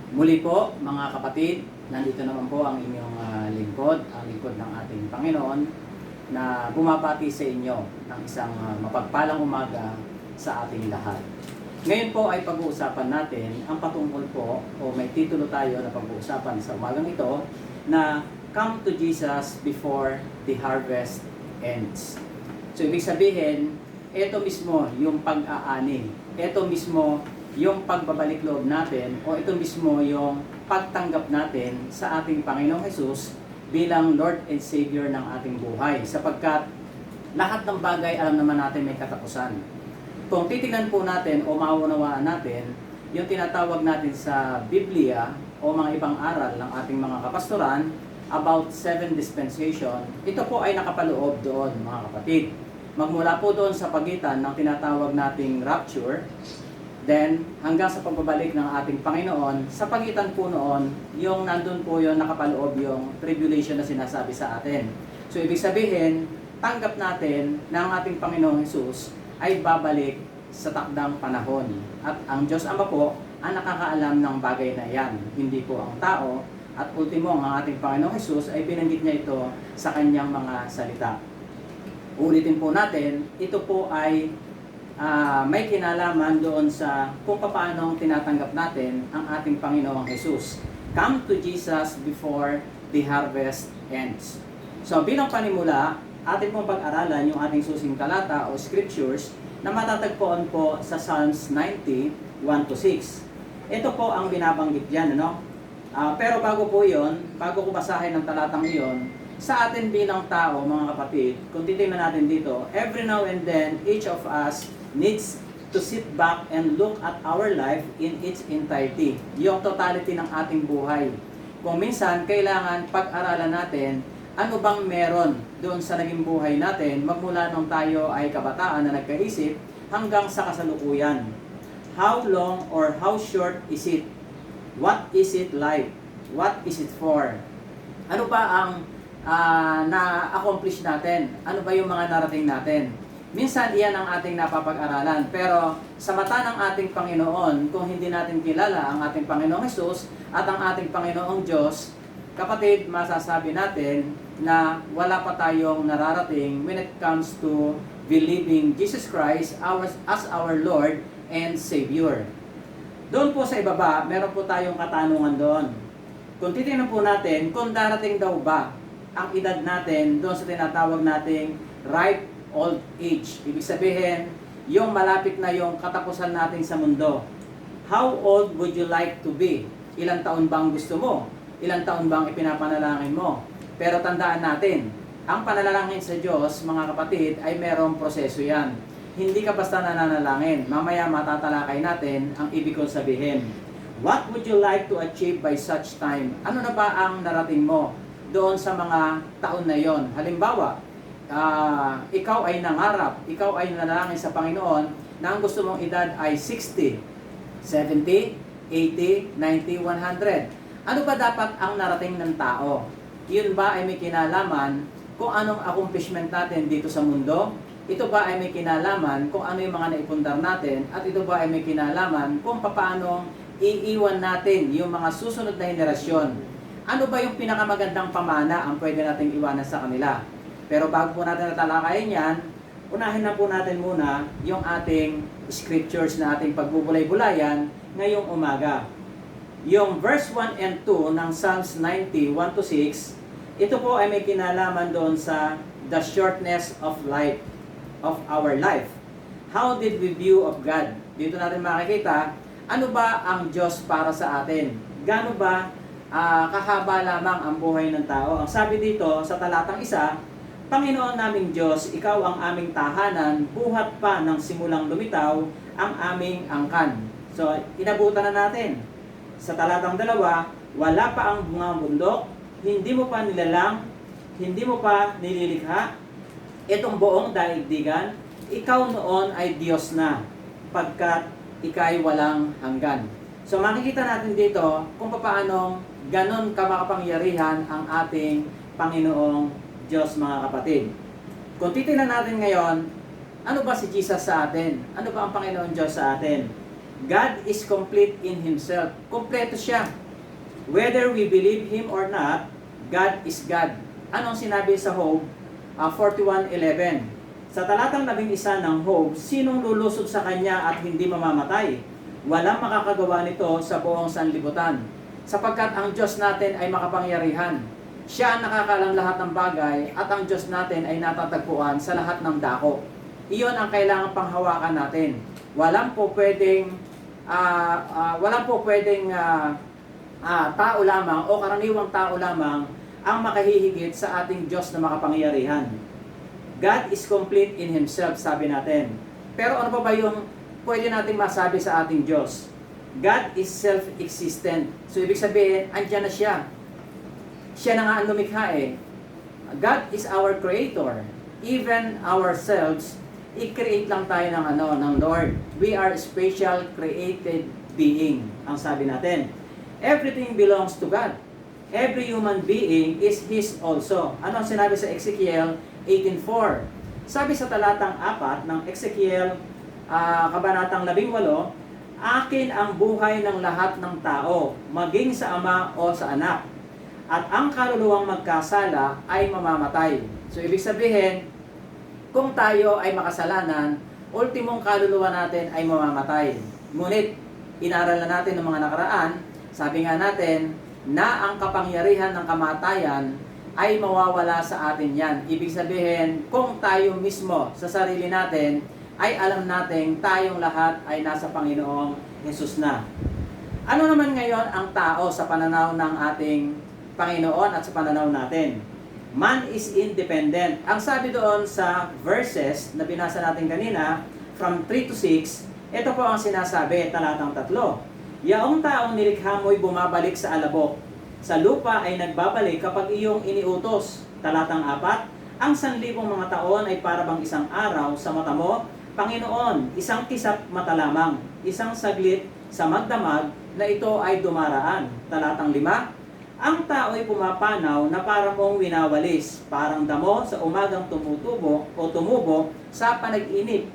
Muli po mga kapatid, nandito naman po ang inyong lingkod, ang lingkod ng ating Panginoon na bumabati sa inyo ng isang mapagpalang umaga sa ating lahat. Ngayon po ay pag-uusapan natin ang patungkol po o may titulo tayo na pag-uusapan sa umagang ito na Come to Jesus before the harvest ends. So ibig sabihin, ito mismo yung pag-aani, ito mismo yung pagbabalik loob natin o ito mismo yung pagtanggap natin sa ating Panginoong Hesus bilang Lord and Savior ng ating buhay. Sapagkat lahat ng bagay alam naman natin may katapusan. Kung titignan po natin o maunawaan natin yung tinatawag natin sa Biblia o mga ibang aral ng ating mga kapastoran about 7 dispensation, ito po ay nakapaloob doon mga kapatid. Magmula po doon sa pagitan ng tinatawag nating rapture, then hanggang sa pagbabalik ng ating Panginoon, sa pagitan po noon, yung nandun po yung nakapaloob yung tribulation na sinasabi sa atin. So ibig sabihin, tanggap natin na ang ating Panginoong Hesus ay babalik sa takdang panahon. At ang Diyos Ama po ang nakakaalam ng bagay na yan, hindi po ang tao. At ultimo, ang ating Panginoong Hesus ay binanggit niya ito sa kanyang mga salita. Ulitin po natin, ito po ay may kinalaman doon sa kung paano tinatanggap natin ang ating Panginoong Hesus. Come to Jesus before the harvest ends. So bilang panimula, atin pong pag-aralan yung ating susing talata o scriptures na matatagpuan po sa Psalms 90, 1-6. Ito po ang binabanggit dyan, ano? Pero bago po yon, bago ko basahin ang talatang iyon, sa atin bilang tao, mga kapatid, kung titingnan natin dito, every now and then, each of us needs to sit back and look at our life in its entirety. Yung totality ng ating buhay. Kung minsan, kailangan pag-aralan natin ano bang meron doon sa naging buhay natin magmula nung tayo ay kabataan na nagkaisip hanggang sa kasalukuyan. How long or how short is it? What is it like? What is it for? Ano ba ang na-accomplish natin? Ano ba yung mga narating natin? Minsan iyan ang ating napapag-aralan. Pero sa mata ng ating Panginoon, kung hindi natin kilala ang ating Panginoong Hesus at ang ating Panginoong Diyos, kapatid, masasabi natin na wala pa tayong nararating when it comes to believing Jesus Christ as our Lord and Savior. Doon po sa ibaba, meron po tayong katanungan doon. Kung titingnan po natin, kung darating daw ba ang edad natin doon sa tinatawag nating ripe old age. Ibig sabihin, yung malapit na yung katapusan natin sa mundo. How old would you like to be? Ilang taon bang gusto mo? Ilang taon bang ipinapanalangin mo? Pero tandaan natin, ang panalangin sa Diyos, mga kapatid, ay merong proseso yan. Hindi ka basta nananalangin. Mamaya matatalakay natin ang ibig kong sabihin. What would you like to achieve by such time? Ano na ba ang narating mo doon sa mga taon na yon? Halimbawa, ikaw ay nangarap, ikaw ay nanalangin sa Panginoon na ang gusto mong edad ay 60, 70, 80, 90, 100. Ano ba dapat ang narating ng tao? Yun ba ay may kinalaman kung anong accomplishment natin dito sa mundo? Ito ba ay may kinalaman kung ano yung mga naipundar natin? At ito ba ay may kinalaman kung paano iiwan natin yung mga susunod na henerasyon? Ano ba yung pinakamagandang pamana ang pwede nating iwanan sa kanila? Pero bago po natin natalakayin yan, unahin na po natin muna yung ating scriptures na ating pagbubulay-bulayan ngayong umaga. Yung verse 1 and 2 ng Psalms 90, 1-6, ito po ay may kinalaman doon sa the shortness of life, of our life. How did we view of God? Dito natin makikita, ano ba ang Diyos para sa atin? Gaano ba kahaba lamang ang buhay ng tao? Ang sabi dito sa talatang 1, Panginoon naming Diyos, Ikaw ang aming tahanan, buhat pa ng simulang lumitaw ang aming angkan. So, inabutan na natin. Sa talatang 2, wala pa ang bungang bundok, hindi mo pa nilalang, hindi mo pa nililikha, itong buong daigdigan, ikaw noon ay Diyos na, pagkat ika'y walang hanggan. So makikita natin dito kung paano ganon kamakapangyarihan ang ating Panginoong Diyos, mga kapatid. Kung titingnan natin ngayon, ano ba si Jesus sa atin? Ano ba ang Panginoon Diyos sa atin? God is complete in Himself. Kompleto siya. Whether we believe Him or not, God is God. Anong sinabi sa Job 41:11? Sa talatang 11 ng Job, sinong lulusog sa Kanya at hindi mamamatay? Walang makakagawa nito sa buong sanlibutan. Sapagkat ang Diyos natin ay makapangyarihan. Siya ang nakakalam lahat ng bagay at ang Diyos natin ay natatagpuan sa lahat ng dako. Iyon ang kailangang panghawakan natin. Walang po pwedeng tao lamang o karaniwang tao lamang ang makahihigit sa ating Diyos na makapangyarihan. God is complete in Himself, sabi natin. Pero ano pa ba yung pwede natin masabi sa ating Diyos? God is self-existent. So ibig sabihin, andyan na siya. Siya na nga ang lumikha eh. God is our creator. Even ourselves, i-create lang tayo ng Lord. We are special created being, ang sabi natin. Everything belongs to God. Every human being is His also. Ano ang sinabi sa Ezekiel 18:4? Sabi sa talatang 4 ng Ezekiel, kabanatang 18, akin ang buhay ng lahat ng tao, maging sa ama o sa anak. At ang kaluluwang magkasala ay mamamatay. So ibig sabihin, kung tayo ay makasalanan, ultimong kaluluwa natin ay mamamatay. Ngunit, inaralan natin ng mga nakaraan, sabi nga natin, na ang kapangyarihan ng kamatayan ay mawawala sa atin yan. Ibig sabihin, kung tayo mismo sa sarili natin, ay alam natin tayong lahat ay nasa Panginoong Jesus na. Ano naman ngayon ang tao sa pananaw ng ating Panginoon at sa pananaw natin? Man is independent. Ang sabi doon sa verses na binasa natin kanina, from 3 to 6, ito po ang sinasabi, talatang 3. Yaong taong nilikha mo'y bumabalik sa alabok. Sa lupa ay nagbabalik kapag iyong iniutos. Talatang 4, ang 1,000 mga taon ay parabang isang araw sa mata mo, Panginoon, isang kisap mata lamang, isang saglit sa magdamag na ito ay dumaraan. Talatang 5, ang tao ay pumapanaw na parang mong winawalis, parang damo sa umagang tumutubo o tumubo sa panag-inip.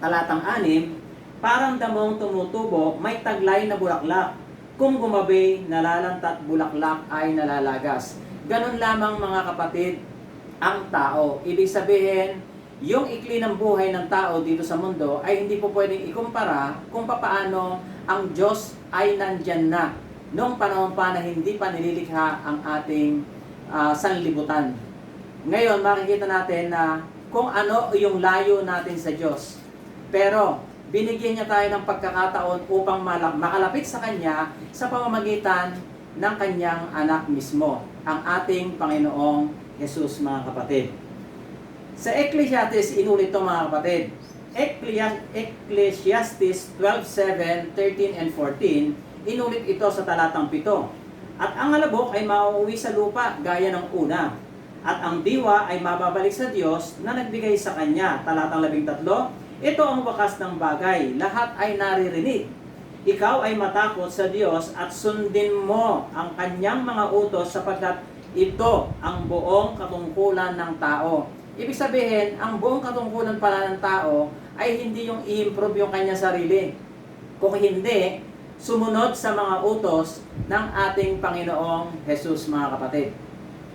Talatang 6, parang damong tumutubo, may taglay na bulaklak. Kung gumabi, nalalantat bulaklak ay nalalagas. Ganon lamang mga kapatid, ang tao. Ibig sabihin, yung ikli ng buhay ng tao dito sa mundo ay hindi po pwedeng ikumpara kung papaano ang Diyos ay nandyan na noong panahon pa na hindi pa nililikha ang ating sanlibutan. Ngayon, makikita natin na kung ano yung layo natin sa Diyos. Pero, binigyan niya tayo ng pagkakataon upang makalapit sa Kanya sa pamamagitan ng Kanyang anak mismo, ang ating Panginoong Jesus, mga kapatid. Sa Ecclesiastes, inulit ito mga kapatid. Ecclesiastes 12:7, 13, and 14, inulit ito sa talatang 7. At ang alabok ay mauuwi sa lupa gaya ng una. At ang diwa ay mababalik sa Diyos na nagbigay sa kanya. Talatang 13, ito ang wakas ng bagay. Lahat ay naririnig. Ikaw ay matakot sa Diyos at sundin mo ang kanyang mga utos sapagkat ito ang buong katungkulan ng tao. Ibig sabihin, ang buong katungkulan pala ng tao ay hindi yung i-improve yung kanya sarili. Kung hindi, sumunod sa mga utos ng ating Panginoong Jesus, mga kapatid.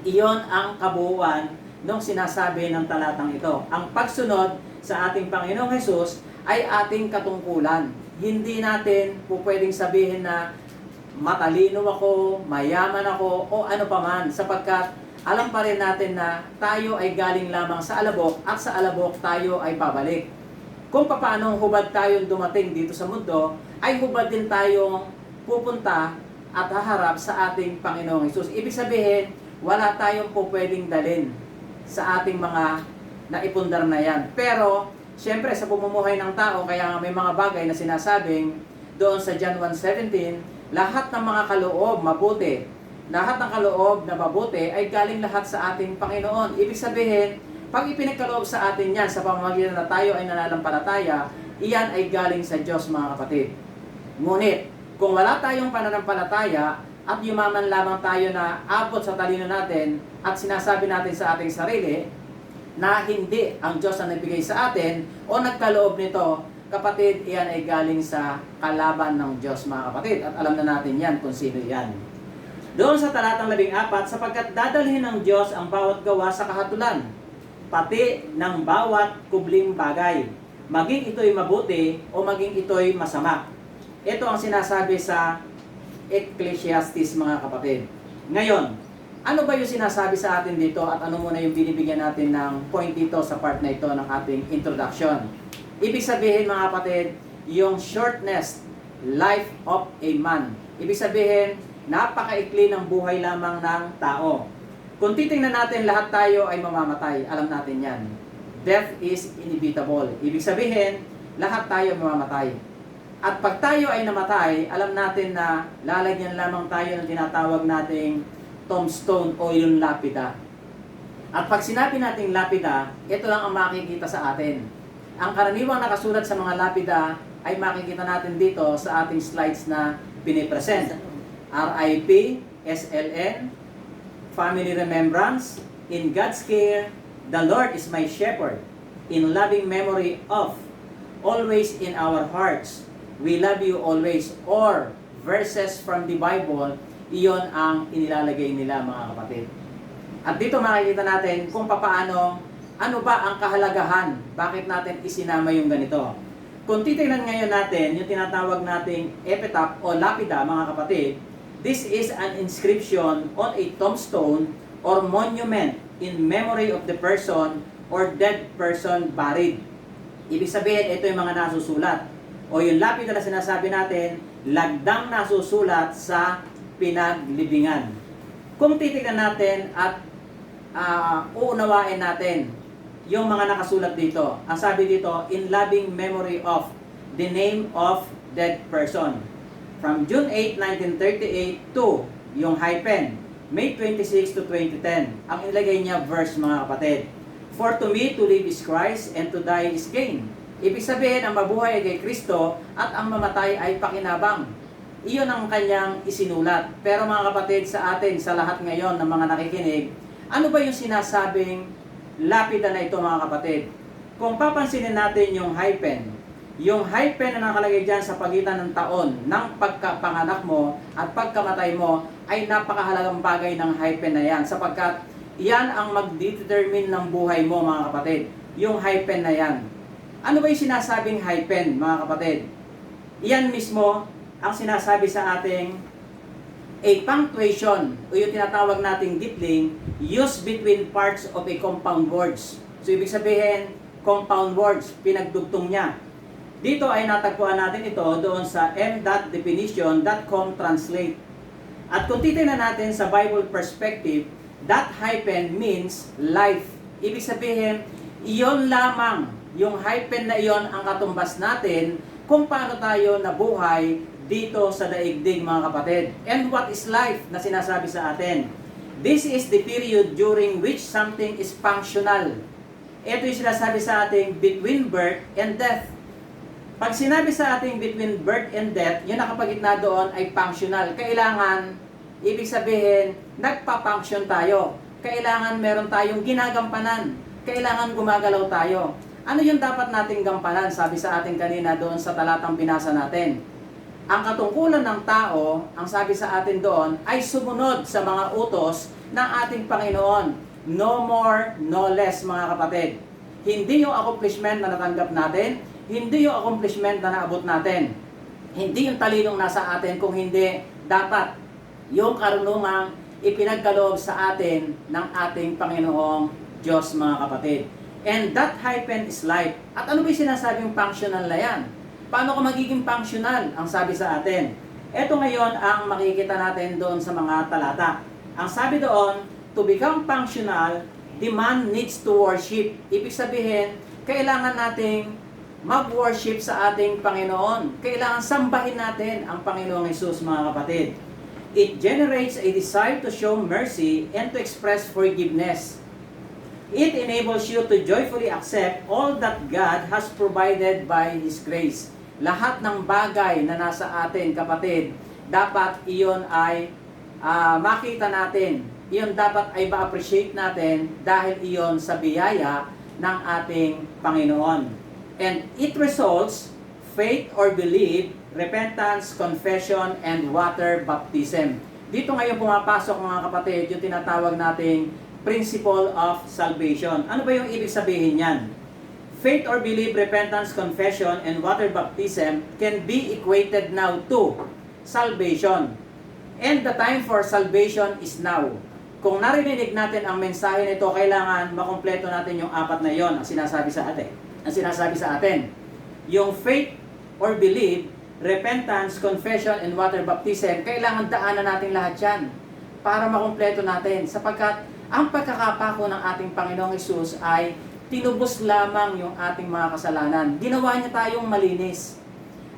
Iyon ang kabuuan ng sinasabi ng talatang ito. Ang pagsunod sa ating Panginoong Jesus ay ating katungkulan. Hindi natin po pwedeng sabihin na matalino ako, mayaman ako, o ano paman, sapagkat alam pa rin natin na tayo ay galing lamang sa alabok at sa alabok tayo ay babalik. Kung paano hubad tayong dumating dito sa mundo, ay hubad din tayong pupunta at haharap sa ating Panginoong Hesus. Ibig sabihin, wala tayong po pwedeng dalin sa ating mga naipundar na yan. Pero, siyempre sa pumumuhay ng tao, kaya may mga bagay na sinasabing doon sa John 1:17, lahat ng mga kaloob mabuti, lahat ng kaloob na mabuti ay galing lahat sa ating Panginoon. Ibig sabihin, pag ipinagkaloob sa atin yan sa pamamagitan na tayo ay nananampalataya, iyan ay galing sa Diyos, mga kapatid. Ngunit, kung wala tayong pananampalataya at yumaman lamang tayo na abot sa talino natin at sinasabi natin sa ating sarili na hindi ang Diyos ang nagbigay sa atin o nagkaloob nito, kapatid, iyan ay galing sa kalaban ng Diyos, mga kapatid. At alam na natin yan kung sino yan. Doon sa talatang 14, sapagkat dadalhin ng Diyos ang bawat gawa sa kahatulan, pati ng bawat kubling bagay, maging ito'y mabuti o maging ito'y masama. Ito ang sinasabi sa Ecclesiastes, mga kapatid. Ngayon, ano ba yung sinasabi sa atin dito at ano muna yung binibigyan natin ng point dito sa part na ito ng ating introduction? Ibig sabihin, mga kapatid, yung shortness, life of a man. Ibig sabihin, napakaikli ng buhay lamang ng tao. Kung titingnan natin, lahat tayo ay mamamatay. Alam natin yan. Death is inevitable. Ibig sabihin, lahat tayo mamamatay. At pag tayo ay namatay, alam natin na lalagyan lamang tayo ng tinatawag nating tombstone o yung lapida. At pag sinabi nating lapida, ito lang ang makikita sa atin. Ang karaniwang nakasulat sa mga lapida ay makikita natin dito sa ating slides na pinipresent. RIP, SLN, Family Remembrance, In God's Care, The Lord is my Shepherd, in loving memory of, always in our hearts, we love you always, or verses from the Bible, iyon ang inilalagay nila, mga kapatid. At dito makikita natin kung papaano, ano ba ang kahalagahan, bakit natin isinama yung ganito. Kung titignan ngayon natin, yung tinatawag nating epitaph o lapida, mga kapatid, this is an inscription on a tombstone or monument in memory of the person or dead person buried. Ibig sabihin, ito yung mga nasusulat. O yung lapida na sinasabi natin, lagdang nasusulat sa pinaglibingan. Kung titignan natin at uunawain natin yung mga nakasulat dito, ang sabi dito, in loving memory of the name of dead person. From June 8, 1938 to yung hyphen, May 26 to 2010. Ang ilagay niya verse, mga kapatid. For to me to live is Christ and to die is gain. Ibig sabihin, ang mabuhay ay kay Kristo at ang mamatay ay pakinabang. Iyon ang kanyang isinulat. Pero mga kapatid, sa atin, sa lahat ngayon ng mga nakikinig, ano ba yung sinasabing lapida na ito, mga kapatid? Kung papansinin natin yung hyphen na nakalagay dyan sa pagitan ng taon ng pagkapanganak mo at pagkamatay mo ay napakahalagang bagay ng hyphen na yan, sapagkat yan ang magdetermine ng buhay mo, mga kapatid. Yung hyphen na yan. Ano ba yung sinasabing hyphen, mga kapatid? Iyan mismo ang sinasabi sa ating a punctuation o yung tinatawag nating dipling used between parts of a compound words. So ibig sabihin, compound words, pinagdugtong niya. Dito ay natagpuan natin ito doon sa m.definition.com translate. At kung titignan natin sa Bible perspective, that hyphen means life. Ibig sabihin, iyon lamang, yung hyphen na iyon ang katumbas natin kung paano tayo nabuhay dito sa daigdig, mga kapatid. And what is life na sinasabi sa atin? This is the period during which something is functional. Ito yung sinasabi sa ating between birth and death. Pag sinabi sa ating between birth and death, yung nakapagitna doon ay functional. Kailangan, ibig sabihin, nagpa-function tayo. Kailangan meron tayong ginagampanan. Kailangan gumagalaw tayo. Ano yung dapat nating gampanan? Sabi sa ating kanina doon sa talatang binasa natin. Ang katungkulan ng tao, ang sabi sa atin doon, ay sumunod sa mga utos ng ating Panginoon. No more, no less, mga kapatid. Hindi yung accomplishment na natanggap natin, hindi yung accomplishment na naabot natin. Hindi yung talinong nasa atin, kung hindi dapat yung karunungang ipinagkaloob sa atin ng ating Panginoong Diyos, mga kapatid. And that hyphen is life. At ano ba yung sinasabing functional na yan? Paano ka magiging functional? Ang sabi sa atin. Ito ngayon ang makikita natin doon sa mga talata. Ang sabi doon, to become functional, the man needs to worship. Ibig sabihin, kailangan nating mag-worship sa ating Panginoon. Kailangan sambahin natin ang Panginoong Hesus, mga kapatid. It generates a desire to show mercy and to express forgiveness. It enables you to joyfully accept all that God has provided by His grace. Lahat ng bagay na nasa atin, kapatid, dapat iyon ay makita natin. Iyon dapat ay ma-appreciate natin dahil iyon sa biyaya ng ating Panginoon. And it results faith or belief, repentance, confession, and water baptism. Dito ngayon pumapasok mga kapatid yung tinatawag nating principle of salvation. Ano ba yung ibig sabihin yan? Faith or belief, repentance, confession, and water baptism can be equated now to salvation. And the time for salvation is now. Kung narinig natin ang mensahe nito, kailangan makumpleto natin yung apat na yon ang sinasabi sa atin. Yung faith or belief, repentance, confession, and water baptism, kailangan daanan natin lahat yan para makumpleto natin. Sapagkat ang pagkakapako ng ating Panginoong Hesus ay tinubos lamang yung ating mga kasalanan. Ginawa niya tayong malinis.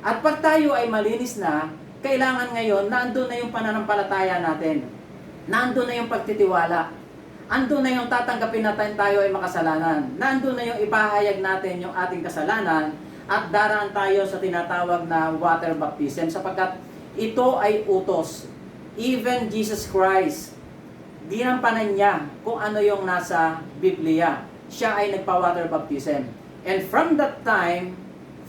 At pag tayo ay malinis na, kailangan ngayon, naandun na yung pananampalataya natin. Naandun na yung pagtitiwala. Andun na yung tatanggapin natin tayo ay makasalanan. Naandun na yung ipahayag natin yung ating kasalanan at daraan tayo sa tinatawag na water baptism sapagkat ito ay utos. Even Jesus Christ, ginampanan niya kung ano yung nasa Biblia. Siya ay nagpa-water baptism. And from that time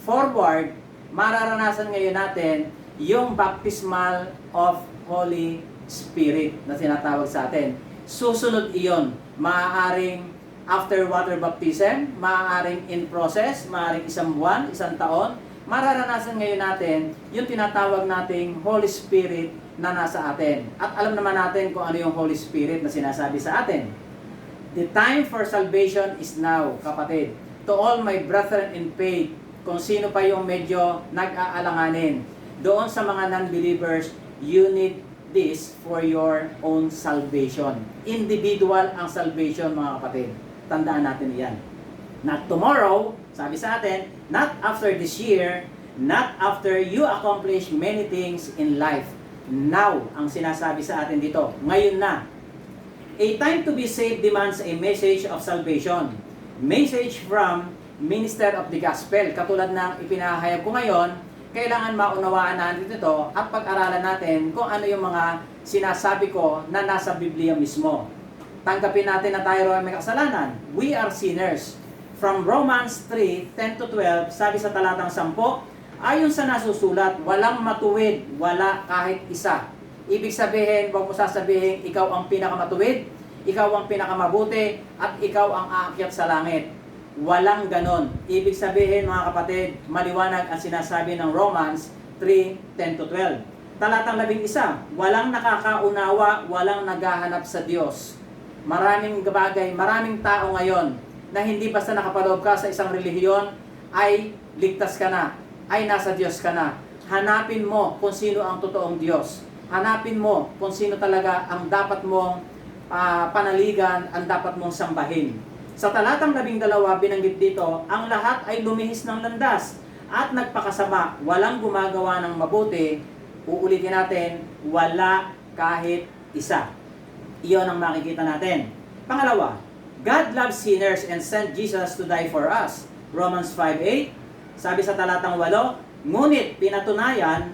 forward, mararanasan ngayon natin yung baptismal of Holy Spirit na tinatawag sa atin. Susunod iyon, maaaring after water baptism, maaaring in process, maaaring isang buwan, isang taon, mararanasan ngayon natin yung tinatawag nating Holy Spirit na nasa atin. At alam naman natin kung ano yung Holy Spirit na sinasabi sa atin. The time for salvation is now, kapatid. To all my brethren in faith, kung sino pa yung medyo nag-aalanganin, doon sa mga non-believers, you need this for your own salvation. Individual ang salvation, mga kapatid. Tandaan natin yan. Not tomorrow, sabi sa atin, not after this year, not after you accomplish many things in life. Now, ang sinasabi sa atin dito, ngayon na. A time to be saved demands a message of salvation. Message from Minister of the Gospel. Katulad ng ipinahayag ko ngayon, kailangan maunawaan natin ito at pag-aralan natin kung ano yung mga sinasabi ko na nasa Biblia mismo. Tanggapin natin na tayo ay may kasalanan. We are sinners. From Romans 3:10-12, sabi sa talatang 10, ayon sa nasusulat, walang matuwid, wala kahit isa. Ibig sabihin, huwag mo sasabihin, ikaw ang pinakamatuwid, ikaw ang pinakamabuti, at ikaw ang aakyat sa langit. Walang ganon. Ibig sabihin, mga kapatid, maliwanag ang sinasabi ng Romans 3:10-12. Talatang 11, walang nakakaunawa, walang naghahanap sa Diyos. Maraming bagay, maraming tao ngayon na hindi basta nakapaloob ka sa isang relihiyon ay ligtas ka na, ay nasa Diyos ka na. Hanapin mo kung sino ang totoong Diyos. Hanapin mo kung sino talaga ang dapat mong panaligan, ang dapat mong sambahin. Sa talatang 12, binanggit dito, ang lahat ay lumihis ng landas at nagpakasama, walang gumagawa ng mabuti. Uulitin natin, wala kahit isa. Iyon ang makikita natin. Pangalawa, God loves sinners and sent Jesus to die for us. Romans 5:8, sabi sa talatang 8, ngunit pinatunayan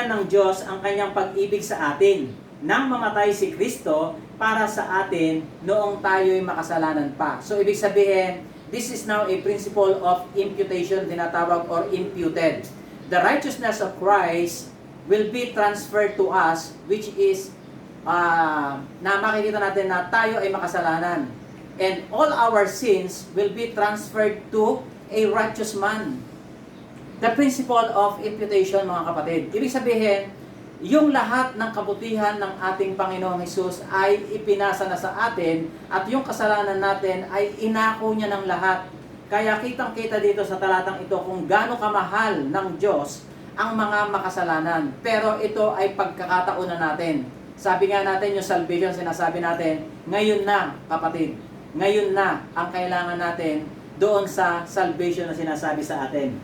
ng Diyos ang kanyang pag-ibig sa atin nang mamatay si Kristo para sa atin noong tayo'y makasalanan pa. So, ibig sabihin, this is now a principle of imputation, tinatawag, or imputed. The righteousness of Christ will be transferred to us, which is, na makikita natin na tayo ay makasalanan. And all our sins will be transferred to a righteous man. The principle of imputation, mga kapatid. Ibig sabihin, yung lahat ng kabutihan ng ating Panginoong Hesus ay ipinasa na sa atin at yung kasalanan natin ay inako niya ng lahat. Kaya kitang-kita dito sa talatang ito kung gaano kamahal ng Diyos ang mga makasalanan. Pero ito ay pagkakataon na natin. Sabi nga natin yung salvation, sinasabi natin, ngayon na, kapatid. Ngayon na ang kailangan natin doon sa salvation na sinasabi sa atin.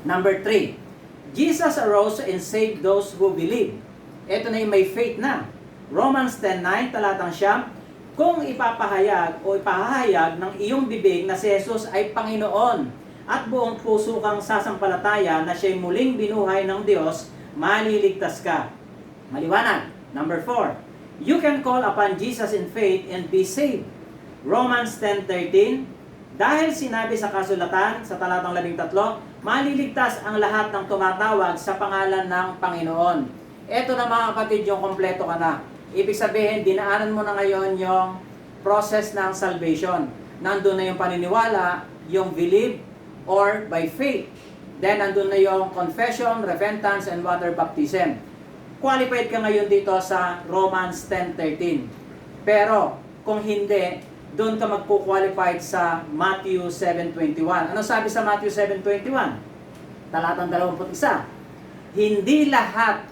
Number 3, Jesus arose and saved those who believe. Ito na yung may faith na. Romans 10:9, talatang 9, kung ipapahayag o ipahahayag ng iyong bibig na si Jesus ay Panginoon at buong puso kang sasampalataya na siya'y muling binuhay ng Diyos, maliligtas ka. Maliwanag. Number 4, you can call upon Jesus in faith and be saved. Romans 10:13, Dahil sinabi sa kasulatan, sa talatang 13, maliligtas ang lahat ng tumatawag sa pangalan ng Panginoon. Ito na mga kapatid, yung kompleto ka na. Ibig sabihin, dinaanan mo na ngayon yung process ng salvation. Nandun na yung paniniwala, yung believe, or by faith. Then, nandun na yung confession, repentance, and water baptism. Qualified ka ngayon dito sa Romans 10:13. Pero, kung hindi, doon ka magpo-qualified sa Matthew 7:21. Ano sabi sa Matthew 7:21? Talatang 21. Hindi lahat,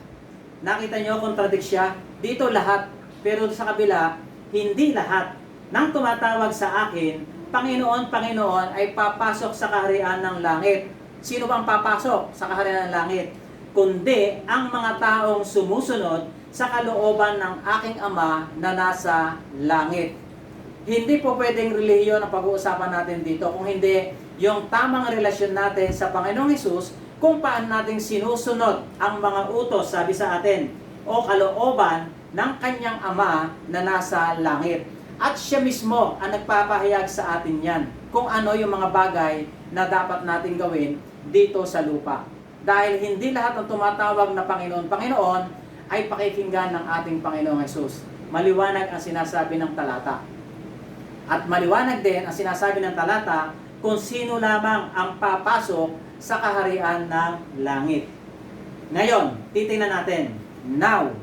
nakita nyo, contradict siya, dito lahat, pero sa kabila, hindi lahat ng tumatawag sa akin, Panginoon, Panginoon, ay papasok sa kaharian ng langit. Sino bang papasok sa kaharian ng langit? Kundi ang mga taong sumusunod sa kalooban ng aking Ama na nasa langit. Hindi po pwedeng relihiyon ang pag-uusapan natin dito kung hindi yung tamang relasyon natin sa Panginoong Hesus, kung paano natin sinusunod ang mga utos, sabi sa atin, o kalooban ng kanyang Ama na nasa langit. At siya mismo ang nagpapahayag sa atin yan kung ano yung mga bagay na dapat natin gawin dito sa lupa. Dahil hindi lahat ng tumatawag na Panginoon, Panginoon ay pakikinggan ng ating Panginoong Hesus. Maliwanag ang sinasabi ng talata. At maliwanag din ang sinasabi ng talata kung sino lamang ang papasok sa kaharian ng langit. Ngayon, titingnan natin. Now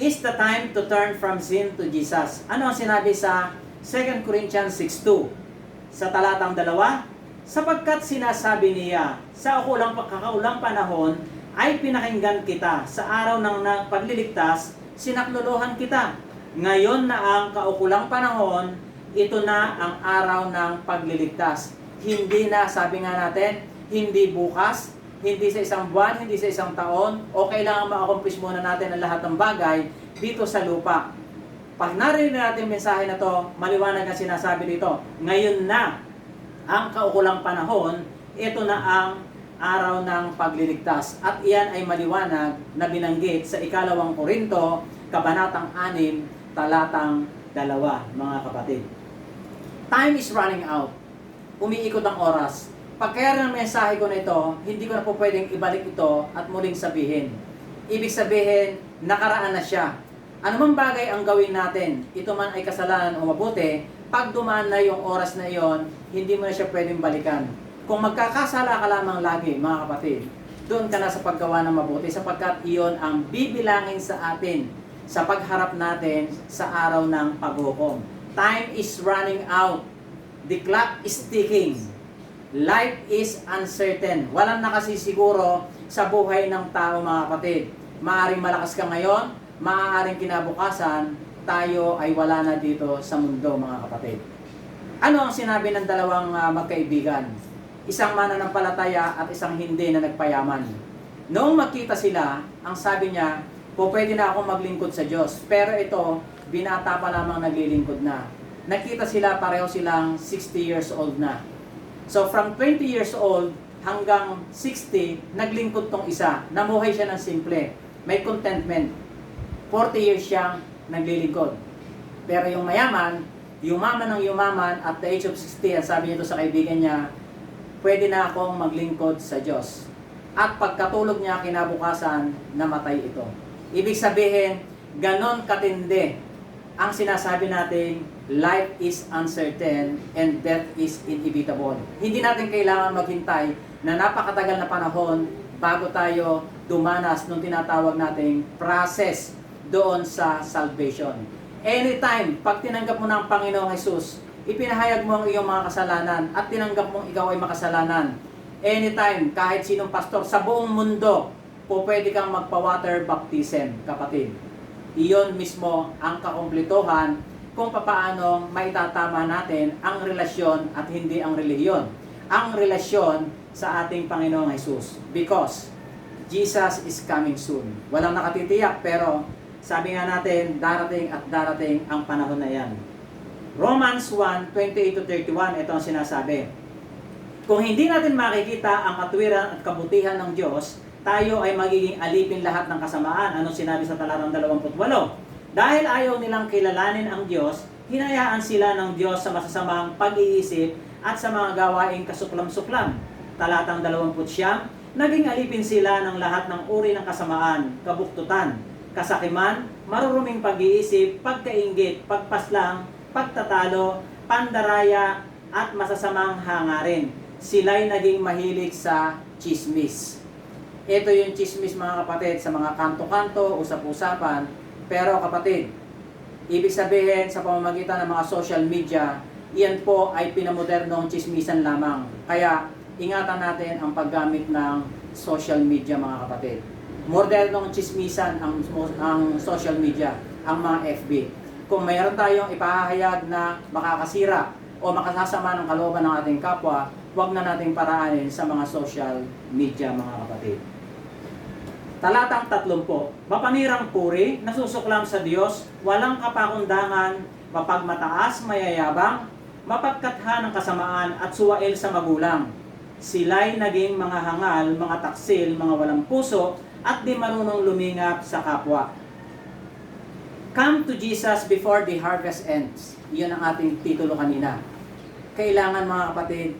is the time to turn from sin to Jesus. Ano ang sinabi sa 2 Corinthians 6:2? Sa talatang 2, sapagkat sinasabi niya, sa kakaulang panahon ay pinakinggan kita. Sa araw ng pagliligtas, sinakluluhan kita. Ngayon na ang kaukulang panahon, ito na ang araw ng pagliligtas. Hindi na, sabi nga natin, hindi bukas, hindi sa isang buwan, hindi sa isang taon, o kailangan ma-accomplish muna natin ang lahat ng bagay dito sa lupa. Pag narinig natin yung mensahe na to, maliwanag ang sinasabi dito. Ngayon na ang kaukulang panahon, ito na ang araw ng pagliligtas. At iyan ay maliwanag na binanggit sa 2 Korinto, Kabanatang 6, Talatang 2, mga kapatid. Time is running out. Umiikot ang oras. Pagkaya ng mensahe ko na ito, hindi ko na po pwedeng ibalik ito at muling sabihin. Ibig sabihin, nakaraan na siya. Anumang bagay ang gawin natin, ito man ay kasalanan o mabuti, pag dumaan na yung oras na iyon, hindi mo na siya pwedeng balikan. Kung magkakasala ka lamang lagi, mga kapatid, doon ka na sa paggawa ng mabuti sapagkat iyon ang bibilangin sa atin sa pagharap natin sa araw ng paghukom. Time is running out. The clock is ticking. Life is uncertain. Walang nakasisiguro sa buhay ng tao, mga kapatid. Maaring malakas ka ngayon, maaaring kinabukasan, tayo ay wala na dito sa mundo, mga kapatid. Ano ang sinabi ng dalawang magkaibigan? Isang mananampalataya at isang hindi na nagpayaman. Noong magkita sila, ang sabi niya, pwede na akong maglingkod sa Diyos. Pero ito, binata pa lamang naglilingkod na. Nakita sila, pareho silang 60 years old na. So from 20 years old hanggang 60, naglingkod tong isa. Namuhay siya ng simple. May contentment. 40 years siyang naglilingkod. Pero yung mayaman, yumaman ng yumaman at the age of 60, ang sabi nito sa kaibigan niya, pwede na akong maglingkod sa Diyos. At pagkatulog niya kinabukasan, namatay ito. Ibig sabihin, ganon katindi ang sinasabi natin, life is uncertain and death is inevitable. Hindi natin kailangan maghintay na napakatagal na panahon bago tayo dumanas nung tinatawag nating process doon sa salvation. Anytime, pag tinanggap mo ng Panginoong Hesus, ipinahayag mo ang iyong mga kasalanan at tinanggap mong ikaw ay makasalanan. Anytime, kahit sinong pastor sa buong mundo, pwede kang magpa-water baptism, kapatid. Iyon mismo ang kakumplituhan kung paano maitatama natin ang relasyon at hindi ang relihiyon. Ang relasyon sa ating Panginoong Hesus. Because Jesus is coming soon. Walang nakatitiyak, pero sabi nga natin, darating at darating ang panahon na yan. Romans 1:28-31, ito ang sinasabi. Kung hindi natin makikita ang katwiran at kabutihan ng Diyos, tayo ay magiging alipin lahat ng kasamaan. Ano sinabi sa talatang 28? Dahil ayaw nilang kilalanin ang Diyos, hinayaan sila ng Diyos sa masasamang pag-iisip at sa mga gawaing kasuklam-suklam. Talatang 29, naging alipin sila ng lahat ng uri ng kasamaan, kabuktutan, kasakiman, maruruming pag-iisip, pagkainggit, pagpaslang, pagtatalo, pandaraya, at masasamang hangarin. Sila'y naging mahilig sa chismis. Ito yung chismis mga kapatid sa mga kanto-kanto, usap-usapan. Pero kapatid, ibig sabihin sa pamamagitan ng mga social media, iyan po ay pinamodernong chismisan lamang. Kaya ingatan natin ang paggamit ng social media mga kapatid. Modernong chismisan ang social media, ang mga FB. Kung mayroon tayong ipahahayag na makakasira o makasasama ng kalooban ng ating kapwa, huwag na nating paraanin sa mga social media mga kapatid. Talatang 30, mapanirang puri, nasusuklam sa Diyos, walang kapakundangan, mapagmataas, mayayabang, mapagkatha ng kasamaan at suwail sa magulang. Sila'y naging mga hangal, mga taksil, mga walang puso, at di marunong lumingap sa kapwa. Come to Jesus before the harvest ends. Iyon ang ating titulo kanina. Kailangan mga kapatid,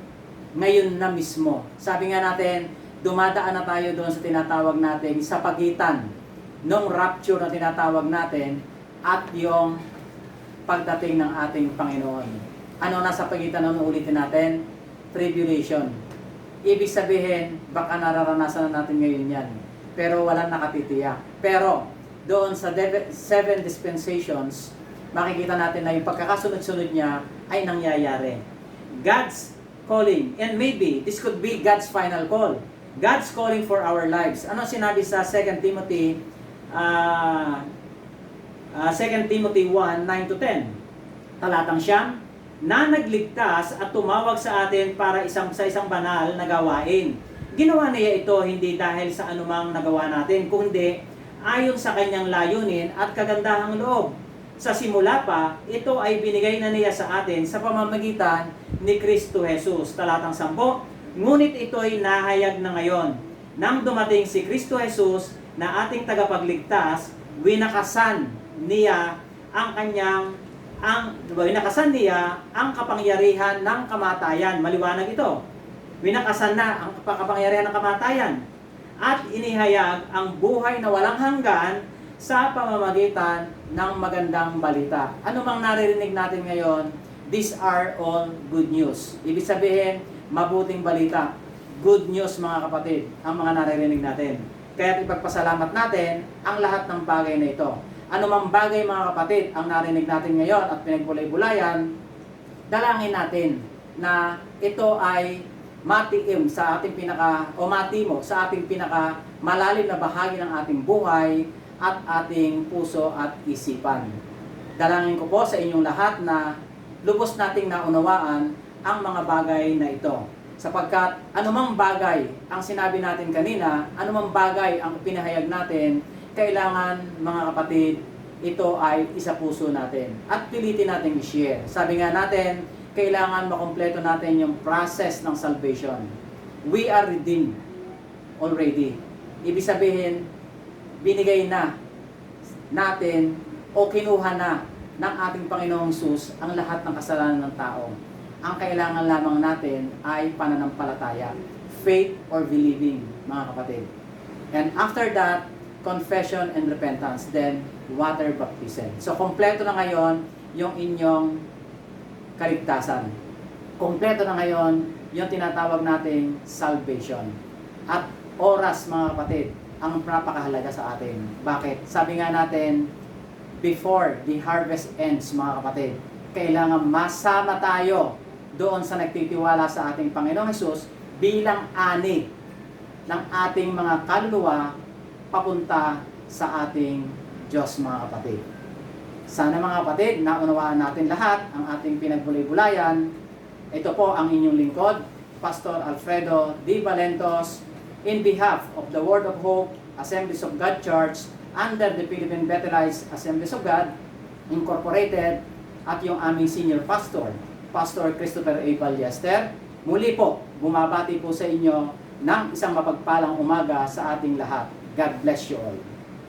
ngayon na mismo. Sabi nga natin, dumadaan na tayo doon sa tinatawag natin sa pagitan ng rapture na tinatawag natin at yung pagdating ng ating Panginoon. Ano nasa pagitan ng ulitin natin? Tribulation. Ibig sabihin, baka nararanasan na natin ngayon yan. Pero walang nakatitiyak. Pero doon sa 7 dispensations, makikita natin na yung pagkakasunod-sunod niya ay nangyayari. God's calling, and maybe this could be God's final call. God's calling for our lives. Ano sinabi sa 2 Timothy 2 Timothy 1, 9-10? Talatang siyam, na nagligtas at tumawag sa atin para sa isang banal na gawain. Ginawa niya ito hindi dahil sa anumang nagawa natin, kundi ayon sa kanyang layunin at kagandahang loob. Sa simula pa, ito ay binigay na niya sa atin sa pamamagitan ni Kristo Jesus. Talatang 10, ngunit ito'y nahayag na ngayon. Nang dumating si Kristo Jesus na ating tagapagligtas, winakasan niya ang kapangyarihan ng kamatayan. Maliwanag ito. Winakasan na ang kapangyarihan ng kamatayan. At inihayag ang buhay na walang hanggan sa pamamagitan ng magandang balita. Ano mang naririnig natin ngayon, these are all good news. Ibig sabihin, mabuting balita. Good news mga kapatid, ang mga naririnig natin. Kaya ipagpasalamat natin ang lahat ng bagay na ito. Ano mang bagay mga kapatid ang narinig natin ngayon at pinagbulay-bulayan, dalangin natin na ito ay matiim sa ating matimo sa ating malalim na bahagi ng ating buhay at ating puso at isipan. Dalangin ko po sa inyong lahat na lubos nating naunawaan ang mga bagay na ito. Sapagkat anumang bagay ang sinabi natin kanina, anumang bagay ang pinahayag natin, kailangan mga kapatid, ito ay isa puso natin. At pilitin natin i-share. Sabi nga natin, kailangan makumpleto natin yung process ng salvation. We are redeemed already. Ibig sabihin, binigay na natin o kinuha na ng ating Panginoong Hesus ang lahat ng kasalanan ng tao. Ang kailangan lamang natin ay pananampalataya, faith or believing, mga kapatid. And after that, confession and repentance, then water baptism. So, kompleto na ngayon yung inyong kaligtasan. Kompleto na ngayon yung tinatawag nating salvation. At oras, mga kapatid, ang napakahalaga sa atin. Bakit? Sabi nga natin, before the harvest ends, mga kapatid, kailangan masama tayo doon sa nagtitiwala sa ating Panginoong Hesus bilang ani ng ating mga kaluluwa papunta sa ating Diyos, mga kapatid. Sana mga kapatid, naunawaan natin lahat ang ating pinagbulay-bulayan. Ito po ang inyong lingkod, Pastor Alfredo D. Valentos, in behalf of the Word of Hope Assemblies of God Church under the Philippine Bethelite Assemblies of God Incorporated at yung aming senior pastor, Pastor Christopher A. Ballester. Muli po, bumabati po sa inyo ng isang mapagpalang umaga sa ating lahat. God bless you all.